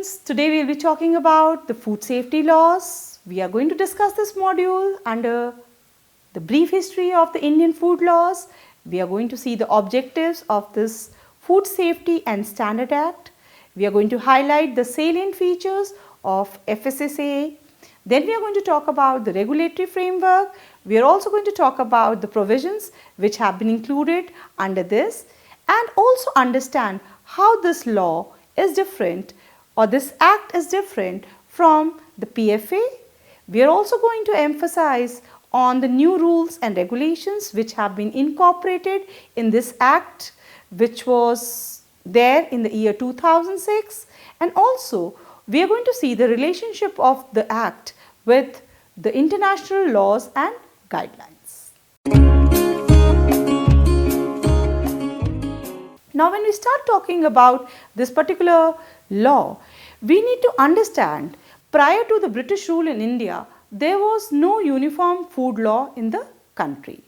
students, today we will be talking about the food safety laws. We are going to discuss this module under the brief history of the Indian food laws. We are going to see the objectives of this Food Safety and Standard Act. We are going to highlight the salient features of FSSAI. Then we are going to talk about the regulatory framework. We are also going to talk about the provisions which have been included under this and also understand how this law is different or this act is different from the PFA. We are also going to emphasize on the new rules and regulations which have been incorporated in this act, which was there in the year 2006, and also we are going to see the relationship of the act with the international laws and guidelines. Now, when we start talking about this particular law, we need to understand prior to the British rule in India, there was no uniform food law in the country.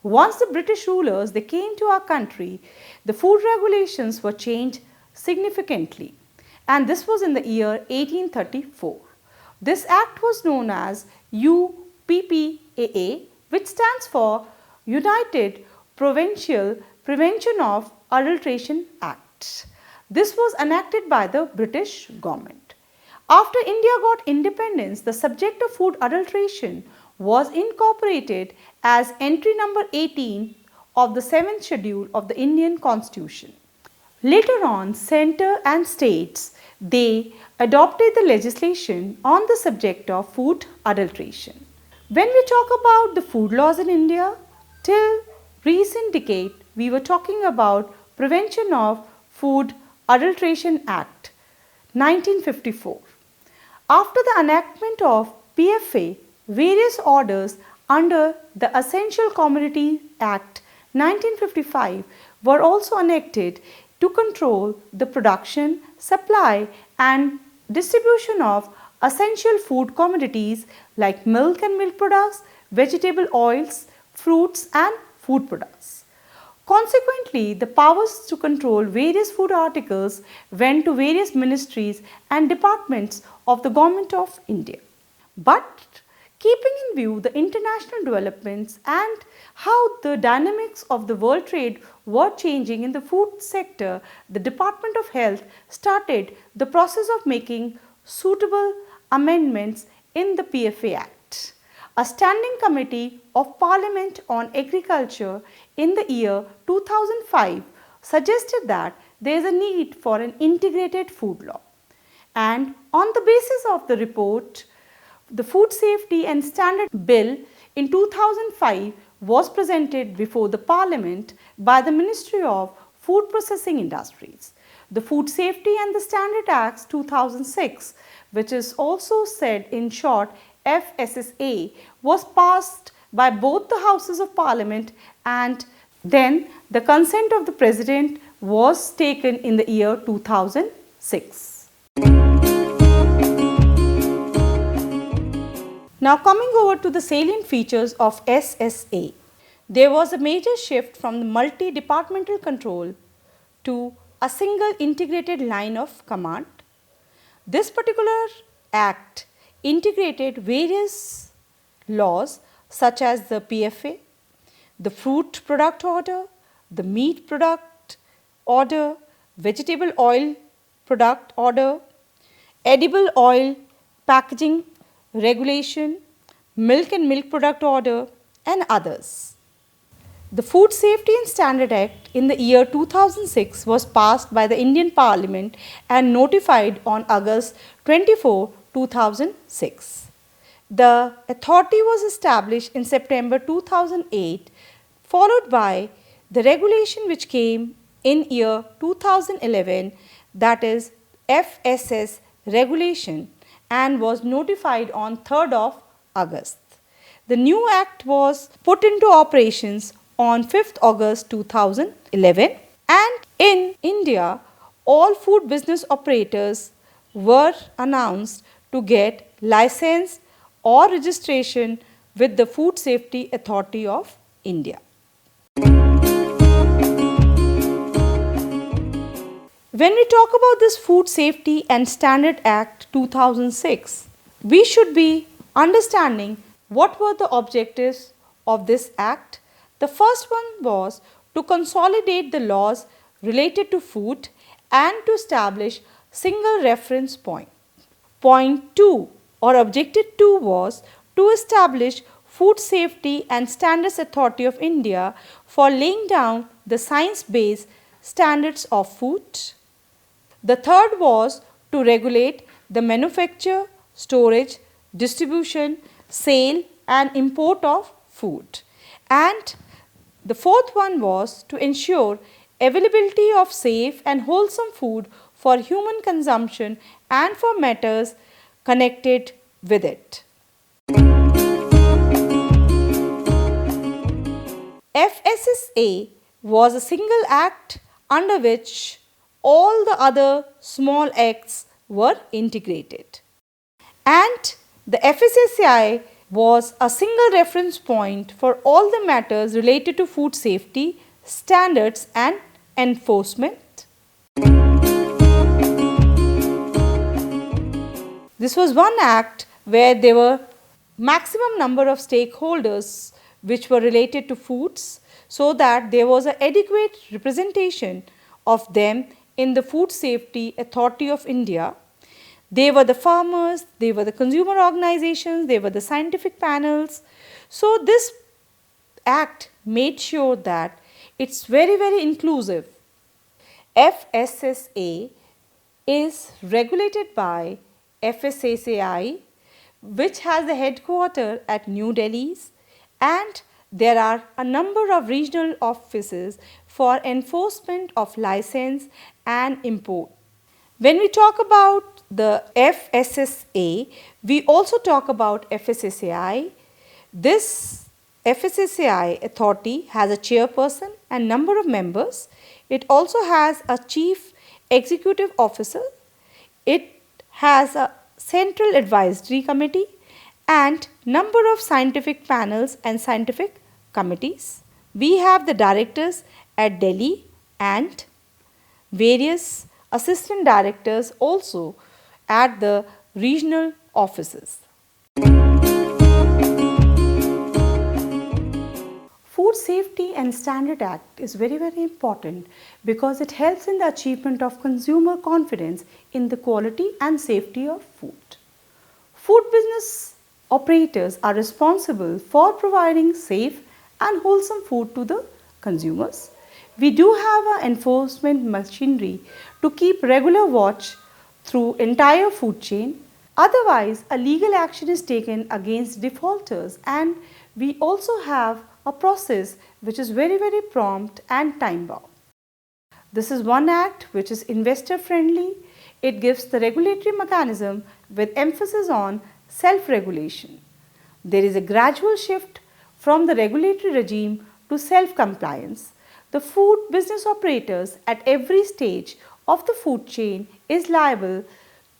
Once the British rulers they came to our country, the food regulations were changed significantly, and this was in the year 1834. This act was known as UPPAA, which stands for United Provincial Prevention of Adulteration Act. This was enacted by the British government. After India got independence, the subject of food adulteration was incorporated as entry number 18 of the 7th schedule of the Indian Constitution. Later on, centre and states, they adopted the legislation on the subject of food adulteration. When we talk about the food laws in India, till recent decade, we were talking about Prevention of Food Adulteration Act 1954. After the enactment of PFA, various orders under the Essential Commodity Act 1955 were also enacted to control the production, supply and distribution of essential food commodities like milk and milk products, vegetable oils, fruits and food products. Consequently, the powers to control various food articles went to various ministries and departments of the Government of India. But keeping in view the international developments and how the dynamics of the world trade were changing in the food sector, the Department of Health started the process of making suitable amendments in the PFA Act. A standing committee of Parliament on Agriculture in the year 2005 suggested that there is a need for an integrated food law. And on the basis of the report, the Food Safety and Standard Bill in 2005 was presented before the Parliament by the Ministry of Food Processing Industries. The Food Safety and the Standard Acts 2006, which is also said in short FSSA, was passed by both the Houses of Parliament, and then the consent of the President was taken in the year 2006. Now, coming over to the salient features of SSA, there was a major shift from the multi-departmental control to a single integrated line of command. This particular act integrated various laws such as the PFA, the fruit product order, the meat product order, vegetable oil product order, edible oil packaging regulation, milk and milk product order and others. The Food Safety and Standard Act in the year 2006 was passed by the Indian Parliament and notified on August 24, 2006. The authority was established in September 2008, followed by the regulation which came in year 2011, that is FSS regulation, and was notified on 3rd of August. The new act was put into operations on 5th August 2011, and in India all food business operators were announced to get license or registration with the Food Safety Authority of India. When we talk about this Food Safety and Standard Act 2006, we should be understanding what were the objectives of this act. The first one was to consolidate the laws related to food and to establish single reference point. Point 2 or objective 2 was to establish Food Safety and Standards Authority of India for laying down the science-based standards of food. The third was to regulate the manufacture, storage, distribution, sale and import of food. And the fourth one was to ensure availability of safe and wholesome food for human consumption and for matters connected with it. FSSA was a single act under which all the other small acts were integrated. And the FSSAI was a single reference point for all the matters related to food safety, standards and enforcement. This was one act where there were maximum number of stakeholders which were related to foods, so that there was an adequate representation of them in the Food Safety Authority of India. They were the farmers, they were the consumer organizations, they were the scientific panels. So this act made sure that it's very inclusive. FSSA is regulated by FSSAI, which has the headquarters at New Delhi, and there are a number of regional offices for enforcement of license and import. When we talk about the FSSA, we also talk about FSSAI. This FSSAI authority has a chairperson and number of members. It also has a chief executive officer. It has a central advisory committee and number of scientific panels and scientific committees. We have the directors at Delhi and various assistant directors also at the regional offices. Food Safety and Standard Act is very important because it helps in the achievement of consumer confidence in the quality and safety of food. Food business operators are responsible for providing safe and wholesome food to the consumers. We do have an enforcement machinery to keep regular watch through entire food chain. Otherwise, a legal action is taken against defaulters, and we also have a process which is very prompt and time bound. This is one act which is investor friendly. It gives the regulatory mechanism with emphasis on self-regulation. There is a gradual shift from the regulatory regime to self-compliance. The food business operators at every stage of the food chain is liable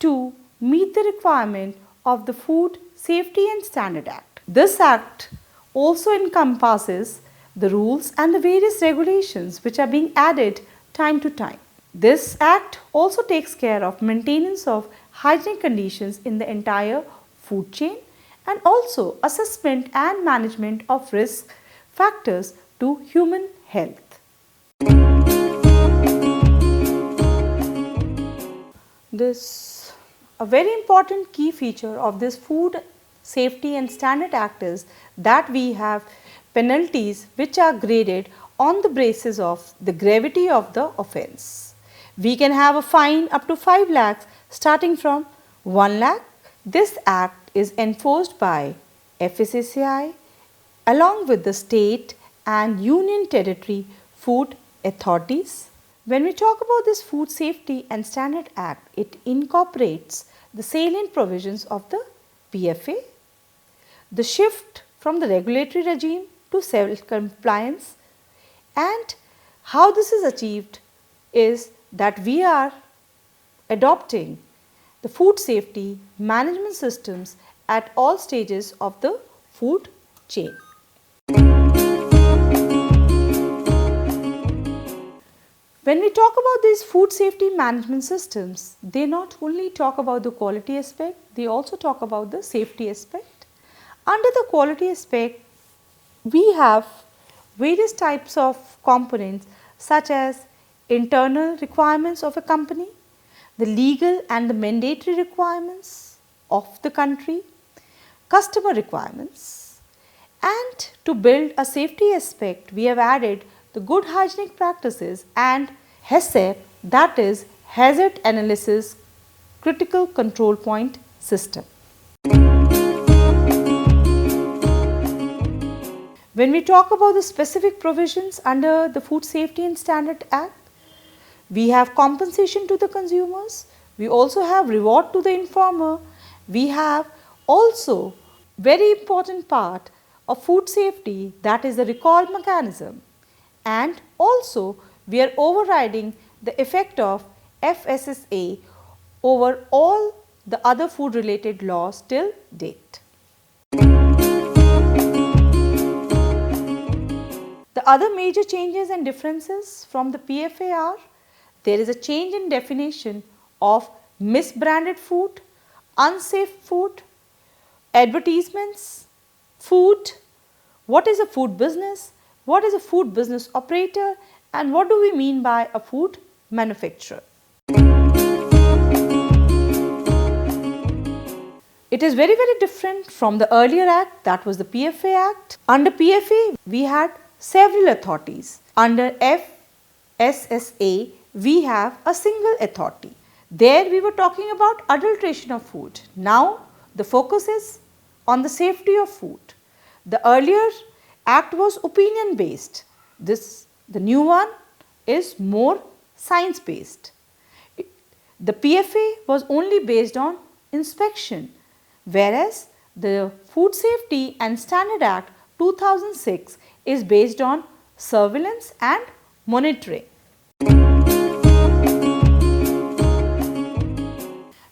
to meet the requirement of the Food Safety and Standard Act. This act also encompasses the rules and the various regulations which are being added time to time. This act also takes care of maintenance of hygienic conditions in the entire food chain and also assessment and management of risk factors to human health. A very important key feature of this Food Safety and Standard Act is that we have penalties which are graded on the basis of the gravity of the offence. We can have a fine up to 5 lakhs starting from 1 lakh. This act is enforced by FSSAI along with the state and union territory food authorities. When we talk about this Food Safety and Standard Act, it incorporates the salient provisions of the PFA, the shift from the regulatory regime to self-compliance, and how this is achieved is that we are adopting the food safety management systems at all stages of the food chain. When we talk about these food safety management systems, they not only talk about the quality aspect, they also talk about the safety aspect. Under the quality aspect, we have various types of components such as internal requirements of a company, the legal and the mandatory requirements of the country, customer requirements, and to build a safety aspect we have added the good hygienic practices and HACCP, that is Hazard Analysis Critical Control Point System. When we talk about the specific provisions under the Food Safety and Standard Act, we have compensation to the consumers, we also have reward to the informer, we have also very important part of food safety, that is the recall mechanism, and also we are overriding the effect of FSSA over all the other food related laws till date. The other major changes and differences from the PFA are, there is a change in definition of misbranded food, unsafe food, advertisements, food, what is a food business, what is a food business operator, and what do we mean by a food manufacturer. It is very different from the earlier act, that was the PFA Act. Under PFA, we had several authorities. Under FSSA, we have a single authority. There we were talking about adulteration of food. Now the focus is on the safety of food. The earlier act was opinion based. The new one is more science based. The PFA was only based on inspection, whereas the Food Safety and Standard Act 2006 is based on surveillance and monitoring.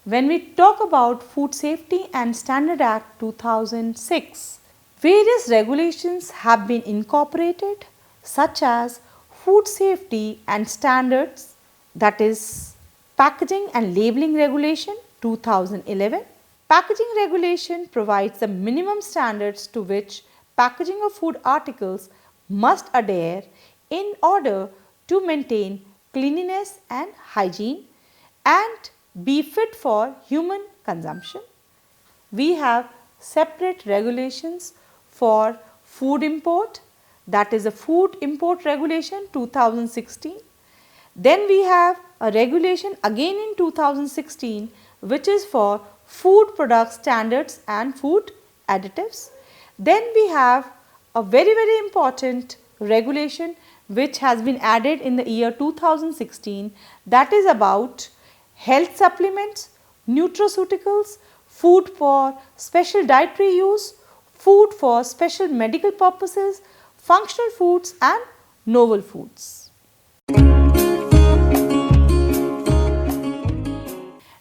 When we talk about Food Safety and Standard Act 2006, various regulations have been incorporated such as Food Safety and Standards, that is Packaging and Labeling Regulation 2011. Packaging regulation provides the minimum standards to which packaging of food articles must adhere in order to maintain cleanliness and hygiene and be fit for human consumption. We have separate regulations for food import, that is the Food Import Regulation 2016. Then we have a regulation again in 2016 which is for food product standards and food additives. Then we have a very important regulation which has been added in the year 2016, that is about health supplements, nutraceuticals, food for special dietary use, food for special medical purposes, functional foods and novel foods.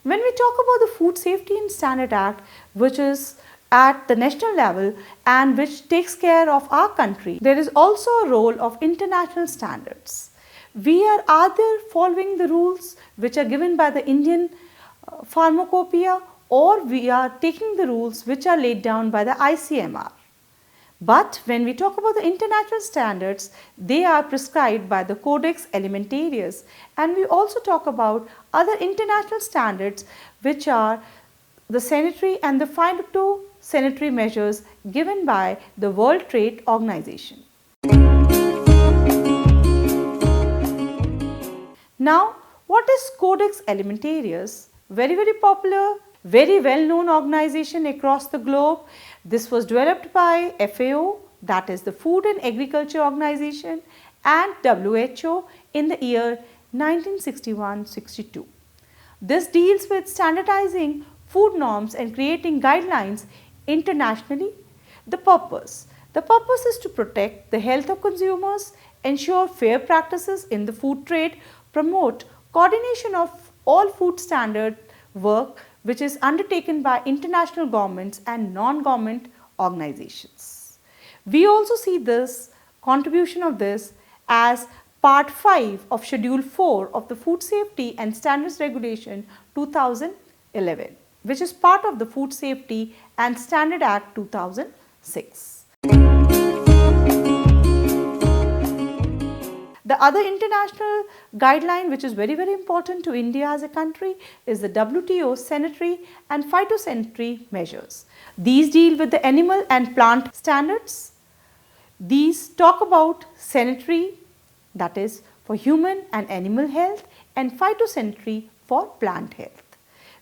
When we talk about the Food Safety and Standard Act, which is at the national level and which takes care of our country, there is also a role of international standards. We are either following the rules which are given by the Indian Pharmacopoeia, or we are taking the rules which are laid down by the ICMR. But when we talk about the international standards, they are prescribed by the Codex Alimentarius, and we also talk about other international standards which are the sanitary and the phytosanitary measures given by the World Trade Organization. Now, what is Codex Alimentarius? Very popular, very well known organization across the globe. This was developed by FAO, that is the Food and Agriculture Organization, and WHO in the year 1961-62. This deals with standardizing food norms and creating guidelines internationally. The purpose is to protect the health of consumers, ensure fair practices in the food trade, promote coordination of all food standard work which is undertaken by international governments and non-government organizations. We also see this contribution of this as Part 5 of Schedule 4 of the Food Safety and Standards Regulation 2011, which is part of the Food Safety and Standard Act 2006. The other international guideline which is very important to India as a country is the WTO sanitary and phytosanitary measures. These deal with the animal and plant standards. These talk about sanitary, that is for human and animal health, and phytosanitary for plant health.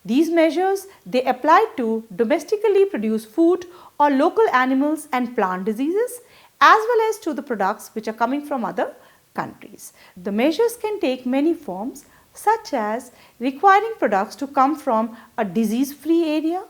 These measures, they apply to domestically produced food or local animals and plant diseases, as well as to the products which are coming from other countries. The measures can take many forms, such as requiring products to come from a disease-free area,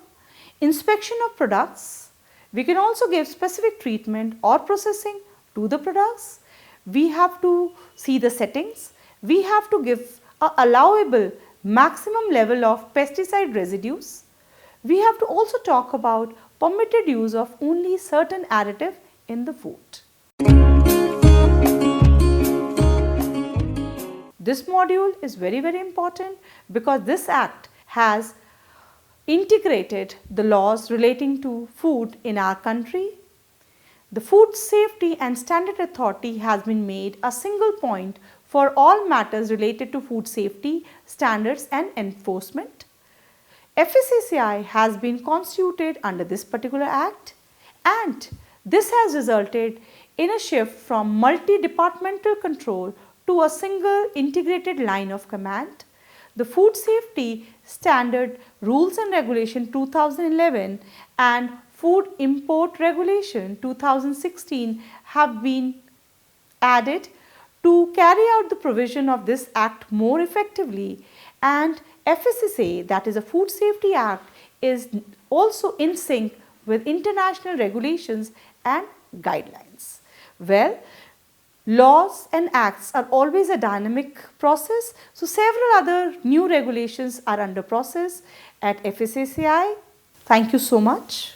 inspection of products. We can also give specific treatment or processing to the products. We have to see the settings. We have to give a allowable maximum level of pesticide residues. We have to also talk about permitted use of only certain additive in the food. This module is very important because this act has integrated the laws relating to food in our country. The Food Safety and Standard Authority has been made a single point for all matters related to food safety, standards and enforcement. FSSAI has been constituted under this particular act, and this has resulted in a shift from multi-departmental control to a single integrated line of command. The Food Safety Standard Rules and Regulation 2011 and Food Import Regulation 2016 have been added to carry out the provision of this act more effectively, and FSSA, that is a Food Safety Act, is also in sync with international regulations and guidelines. Well, laws and acts are always a dynamic process, so several other new regulations are under process at FSSAI. Thank you so much.